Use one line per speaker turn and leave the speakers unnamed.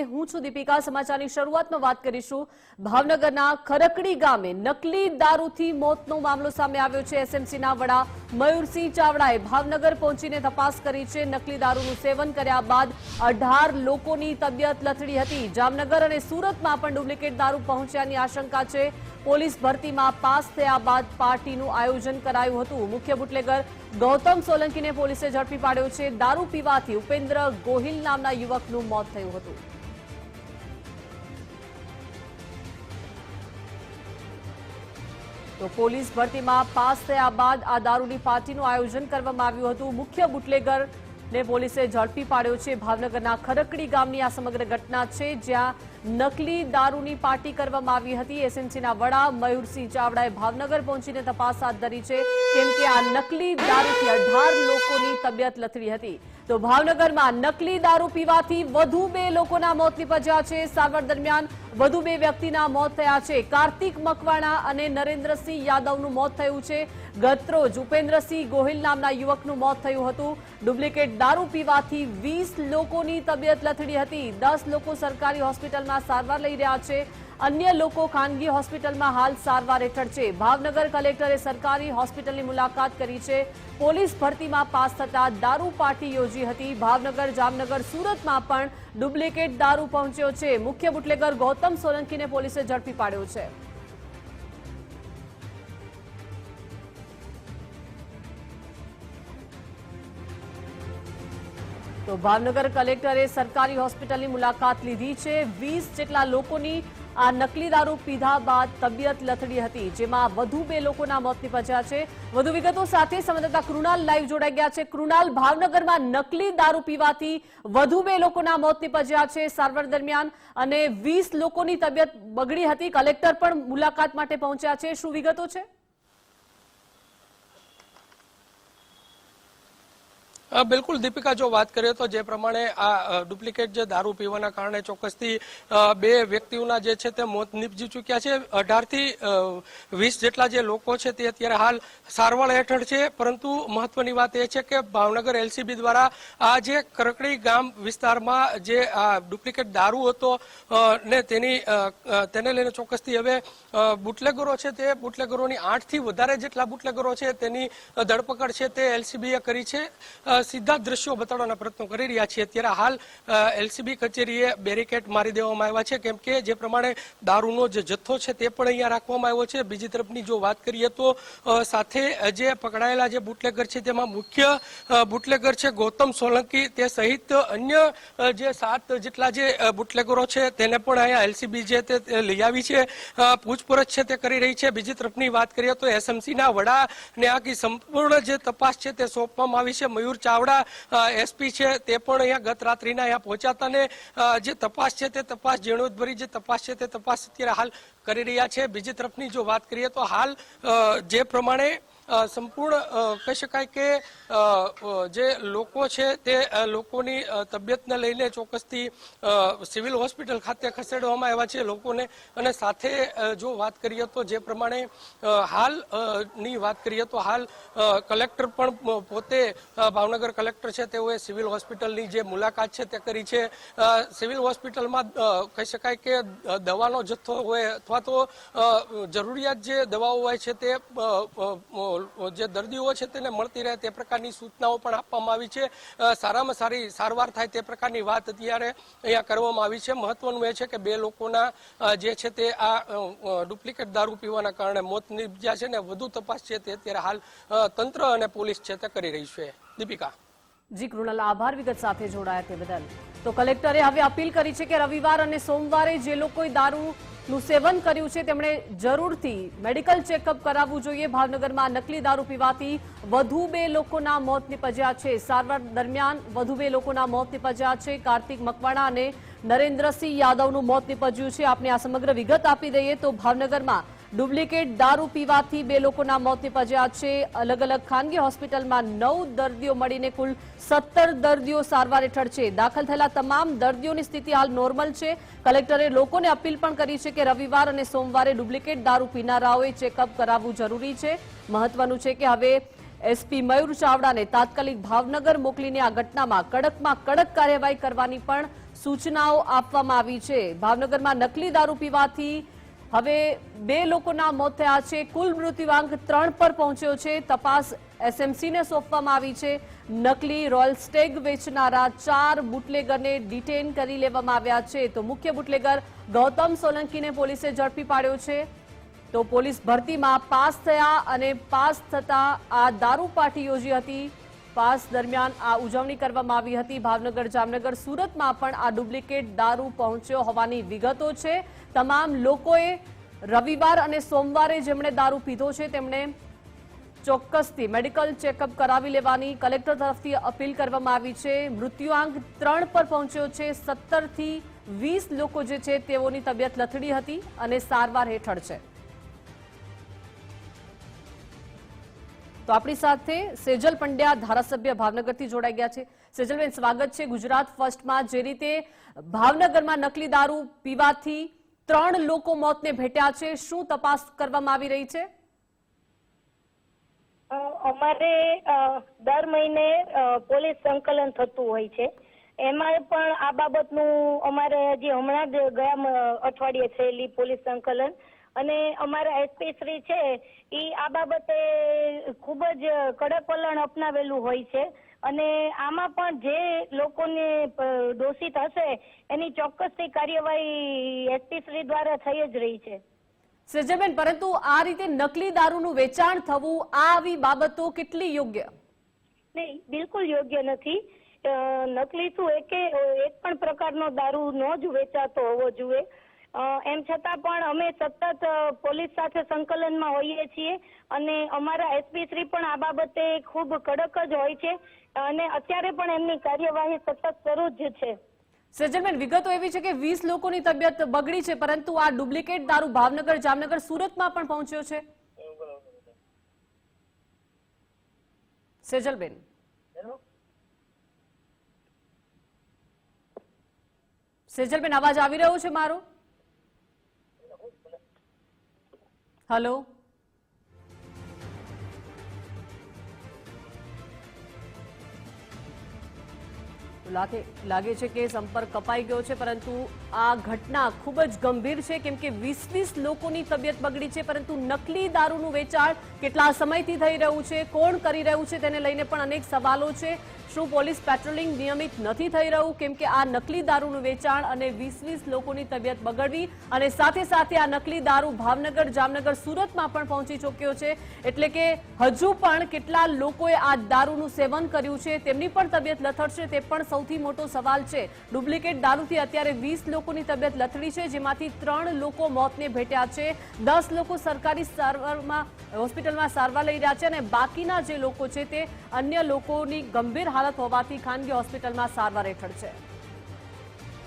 હું છું દીપિકા। સમાચારની શરૂઆતમાં વાત કરીશું ભાવનગરના ખરકડી ગામે નકલી દારૂથી મોતનો મામલો સામે આવ્યો છે। એસએમસીના વડા મયુરસિંહ ચાવડાએ ભાવનગર પહોંચીને તપાસ કરી છે। નકલી દારૂનું સેવન કર્યા બાદ 18 લોકોની તબિયત લથડી હતી। જામનગર અને સુરતમાં પણ ડુપ્લિકેટ દારૂ પહોંચ્યાની આશંકા છે। પોલીસ ભરતીમાં પાસ થયા બાદ પાર્ટીનું આયોજન કરાયું હતું। મુખ્ય બુટલેગર ગૌતમ સોલંકીને પોલીસે ઝડપી પાડ્યો છે। દારૂ પીવાથી ઉપેન્દ્ર ગોહિલ નામના યુવકનું મોત થયું હતું। તો પોલીસ ભરતીમાં પાસ થયા બાદ આ દારૂની પાર્ટીનું આયોજન કરવામાં આવ્યું હતું। મુખ્ય બુટલેગરને પોલીસે ઝડપી પાડ્યો છે। ભાવનગરના ખરકડી ગામની આ સમગ્ર ઘટના છે, જ્યાં નકલી દારૂની પાર્ટી કરવામાં આવી હતી। એસએમસીના વડા મયુરસિંહ ચાવડાએ ભાવનગર પહોંચીને તપાસ હાથ ધરી છે, કેમ કે આ નકલી દારૂથી 18 લોકોની તબિયત લથડી હતી। તો ભાવનગરમાં નકલી દારૂ પીવાથી વધુ 2 લોકોના મોત નીપજ્યા છે। સારવાર દરમિયાન વધુ 2 વ્યક્તિના મોત થયા છે। કાર્તિક મકવાણા અને નરેન્દ્રસિંહ યાદવનું મોત થયું છે। ગતરોજ ઉપેન્દ્રસિંહ ગોહિલ નામના યુવકનું મોત થયું હતું। ડુપ્લિકેટ દારૂ પીવાથી 20 લોકોની તબિયત લથડી હતી। 10 લોકો સરકારી હોસ્પિટલમાં સારવાર લઈ રહ્યા છે। અન્ય લોકો ખાનગી હોસ્પિટલમાં હાલ સારવાર હેઠળ છે। ભાવનગર કલેક્ટરે સરકારી હોસ્પિટલની મુલાકાત કરી છે। પોલીસ ભરતીમાં પાસ થતા દારૂ પાર્ટી યોજી હતી। ભાવનગર, જામનગર, સુરતમાં પણ ડુપ્લિકેટ દારૂ પહોંચ્યો છે। મુખ્ય બુટલેગર ગૌતમ સોલંકીને પોલીસે ઝડપી પાડ્યો છે। તો ભાવનગર કલેક્ટરે સરકારી હોસ્પિટલની મુલાકાત લીધી છે। 20 જેટલા લોકોની આ નકલી દારૂ પીધા બાદ તબિયત લથડી હતી, જેમાં વધુ 2 લોકોના મોત નીપજ્યા છે। વધુ વિગતો સાથે સંવાદદાતા કૃણાલ લાઈવ જોડાઈ ગયા છે। કૃણાલ, ભાવનગરમાં નકલી દારૂ પીવાથી વધુ 2 લોકોના મોત નીપજ્યા છે સારવાર દરમિયાન, અને 20 લોકોની તબિયત બગડી હતી। કલેક્ટર પણ મુલાકાત માટે પહોંચ્યા છે। શું વિગતો છે?
બિલકુલ દીપિકા, જો વાત કરીએ તો જે પ્રમાણે આ ડુપ્લિકેટ જે દારૂ પીવાના કારણે ચોક્કસથી 2 વ્યક્તિઓના જે છે તે મોત નીપજી ચૂક્યા છે। 18 થી 20 જેટલા જે લોકો છે તે અત્યારે હાલ સારવાર હેઠળ છે। પરંતુ મહત્વની વાત એ છે કે ભાવનગર એલસીબી દ્વારા આ જે ખરકડી ગામ વિસ્તારમાં જે ડુપ્લિકેટ દારૂ હતો ને તેને લઈને ચોક્કસથી હવે બુટલેગરો છે તે બુટલેગરોની 8 થી વધારે જેટલા બુટલેગરો છે તેની ધરપકડ છે તે એલસીબીએ કરી છે। સીધા દ્રશ્યો બતાડવાના પ્રયત્નો કરી રહ્યા છીએ। અત્યારે હાલ એલસીબી કચેરીએ બેરિકેડ મારી દેવામાં આવ્યા છે, કેમ કે જે પ્રમાણે દારૂનો જે જથ્થો છે તે પણ અહીંયા રાખવામાં આવ્યો છે। બીજી તરફની જો વાત કરીએ તો સાથે જે પકડાયેલા જે બુટલેગર છે તેમાં મુખ્ય બુટલેગર છે ગૌતમ સોલંકી, તે સહિત અન્ય જે 7 જેટલા જે બુટલેગરો છે તેને પણ અહીંયા એલસીબી જે તે લઈ આવી છે, પૂછપરછ છે તે કરી રહી છે। બીજી તરફની વાત કરીએ તો એસએમસીના વડાને આખી સંપૂર્ણ જે તપાસ છે તે સોંપવામાં આવી છે। મયુર ચાવડા એસપી છે તે પણ અહીંયા ગત રાત્રિના અહીંયા પહોંચ્યા હતા ને જે તપાસ છે તે તપાસ ઝીણવટભરી જે તપાસ છે તે તપાસ અત્યારે હાલ કરી રહ્યા છે। બીજી તરફની જો વાત કરીએ તો હાલ જે પ્રમાણે સંપૂર્ણ કહી શકાય કે જે લોકો છે તે લોકોની તબિયતને લઈને ચોક્કસથી સિવિલ હોસ્પિટલ ખાતે ખસેડવામાં આવ્યા છે લોકોને। અને સાથે જો વાત કરીએ તો જે પ્રમાણે હાલની વાત કરીએ તો હાલ કલેક્ટર પણ પોતે ભાવનગર કલેક્ટર છે તેઓએ સિવિલ હોસ્પિટલની જે મુલાકાત છે તે કરી છે। સિવિલ હોસ્પિટલમાં કહી શકાય કે દવાનો જથ્થો હોય અથવા તો જરૂરિયાત જે દવાઓ હોય છે તે જે દર્દીઓ છે તેને મળતી રહે તે પ્રકારની સૂચનાઓ પણ આપવામાં આવી છે। સારામાં સારી સારવાર થાય તે પ્રકારની વાત અત્યારે અહીંયા કરવામાં આવી છે। મહત્વનું એ છે કે 2 લોકોના જે છે તે આ ડુપ્લિકેટ દારૂ પીવાના કારણે મોત નીપજ્યા છે ને વધુ તપાસ છે તે અત્યારે હાલ તંત્ર અને પોલીસ છે તે કરી રહી છે। દીપિકા।
જી કૃણાલ, આભાર વિગત સાથે જોડાયા તે બદલ। તો કલેક્ટરે હવે અપીલ કરી છે કે રવિવાર અને સોમવારે જે લોકોએ દારૂનું સેવન કર્યું છે તેમણે જરૂરથી મેડિકલ ચેકઅપ કરાવવું જોઈએ। ભાવનગરમાં નકલી દારૂ પીવાથી વધુ 2 લોકોના મોત નીપજ્યા છે। સારવાર દરમિયાન વધુ 2 લોકોના મોત નીપજ્યા છે। કાર્તિક મકવાણા અને નરેન્દ્રસિંહ યાદવનું મોત નીપજ્યું છે। આપને આ સમગ્ર વિગત આપી દઈએ તો ભાવનગરમાં ડુપ્લિકેટ દારૂ પીવાથી 2 લોકોના મોત નીપજ્યા છે। અલગ અલગ ખાનગી હોસ્પિટલમાં 9 દર્દીઓ મળીને કુલ 17 દર્દીઓ સારવાર હેઠળ છે। દાખલ થયેલા તમામ દર્દીઓની સ્થિતિ હાલ નોર્મલ છે। કલેક્ટરે લોકોને અપીલ પણ કરી છે કે રવિવાર અને સોમવારે ડુપ્લિકેટ દારૂ પીનારાઓએ ચેકઅપ કરાવવું જરૂરી છે। મહત્વનું છે કે હવે એસપી મયુર ચાવડાને તાત્કાલિક ભાવનગર મોકલીને આ ઘટનામાં કડકમાં કડક કાર્યવાહી કરવાની પણ સૂચનાઓ આપવામાં આવી છે। ભાવનગરમાં નકલી દારૂ પીવાથી હવે 2 લોકોના મોત થયા છે। કુલ મૃત્યુઆંક 3 પર પહોંચ્યો છે। તપાસ એસએમસીને સોંપવામાં આવી છે। નકલી રોયલ સ્ટેગ વેચનારા 4 બુટલેગરને ડિટેન કરી લેવામાં આવ્યા છે। તો મુખ્ય બુટલેગર ગૌતમ સોલંકીને પોલીસે ઝડપી પાડ્યો છે। તો પોલીસ ભરતીમાં પાસ થયા અને પાસ થતા આ દારૂ પાર્ટી યોજી હતી। પાસ દરમિયાન આ ઉજવણી કરવામાં આવી હતી। ભાવનગર, જામનગર, સુરતમાં પણ આ ડુપ્લિકેટ દારૂ પહોંચ્યો હોવાની વિગતો છે। તમામ લોકોએ રવિવાર અને સોમવારે જેમણે દારૂ પીધો છે તેમણે ચોક્કસથી મેડિકલ ચેકઅપ કરાવી લેવાની કલેક્ટર તરફથી અપીલ કરવામાં આવી છે। મૃત્યુઆંક 3 પર પહોંચ્યો છે। 17 થી 20 લોકો જે છે તેઓની તબિયત લથડી હતી અને સારવાર હેઠળ છે। તો આપણી સાથે સેજલ પંડ્યા ધારાસભ્ય ભાવનગરથી જોડાઈ ગયા છે। સેજલબેન, સ્વાગત છે ગુજરાત ફર્સ્ટમાં। જે રીતે ભાવનગરમાં નકલી દારૂ પીવાથી 3 લોકો મોતને ભેટ્યા છે, શું તપાસ કરવામાં આવી રહી છે?
અમારે દર મહિને પોલીસ સંકલન થતું હોય છે। એમાં પણ આ બાબતનું અમારે હજી હમણાં જ ગયા અઠવાડિયે થયેલી પોલીસ સંકલન અને અમારા એસપી શ્રી છે એ આ બાબતે ખૂબ જ કડક વલણ અપનાવેલું હોય છે અને આમાં પણ જે લોકોને દોષિત હશે એની ચોક્કસથી કાર્યવાહી એસપી શ્રી દ્વારા થઈ જ રહી છે।
સેજલબેન, પરંતુ આ રીતે નકલી દારૂનું વેચાણ થવું, આ આવી બાબતો કેટલી યોગ્ય?
નહીં, બિલકુલ યોગ્ય નથી। નકલી શું એક પણ પ્રકારનો દારૂ ન જ વેચાતો હોવો જોઈએ। એમ છતાં પણ અમે સતત પોલીસ સાથે સંકલનમાં હોઈએ છીએ અને અમારા એસપી શ્રી પણ આ બાબતે ખૂબ કડક જ હોય છે અને અત્યારે પણ એમની કાર્યવાહી સતત શરૂ જ છે।
સેજલબેન, વિગતો એવી છે કે 20 લોકોની તબિયત બગડી છે, પરંતુ આ ડુપ્લિકેટ દારૂ ભાવનગર, જામનગર, સુરતમાં પણ પહોંચ્યો છે। સેજલબેન, સેજલબેન, અવાજ આવી રહ્યો છે મારો? હેલો, લાગે છે કે સંપર્ક કપાઈ ગયો છે, પરંતુ આ ઘટના ખૂબ જ ગંભીર છે કેમ કે 20 લોકોની તબિયત બગડી છે। પરંતુ નકલી દારૂનું વેચાણ કેટલા સમયથી થઈ રહ્યું છે, કોણ કરી રહ્યું છે તેને લઈને પણ અનેક સવાલો છે। શું પોલીસ પેટ્રોલિંગ નિયમિત નથી થઈ રહ્યું કેમ કે આ નકલી દારૂનું વેચાણ અને 20 લોકોની તબિયત બગડવી અને સાથે સાથે આ નકલી દારૂ ભાવનગર, જામનગર, સુરતમાં પણ પહોંચી ચૂક્યો છે। એટલે કે હજુ પણ કેટલા લોકોએ આ દારૂનું સેવન કર્યું છે, તેમની પણ તબિયત લથડશે તે પણ સૌથી મોટો સવાલ છે। ડુપ્લિકેટ દારૂથી અત્યારે 20 લોકોની તબિયત લથડી છે, જેમાંથી 3 લોકો મોતને ભેટ્યા છે। 10 લોકો સરકારી હોસ્પિટલમાં સારવાર લઈ રહ્યા છે અને બાકીના જે લોકો છે તે અન્ય લોકોની ગંભીર હાલત હોવાથી ખાનગી હોસ્પિટલમાં સારવાર હેઠળ છે।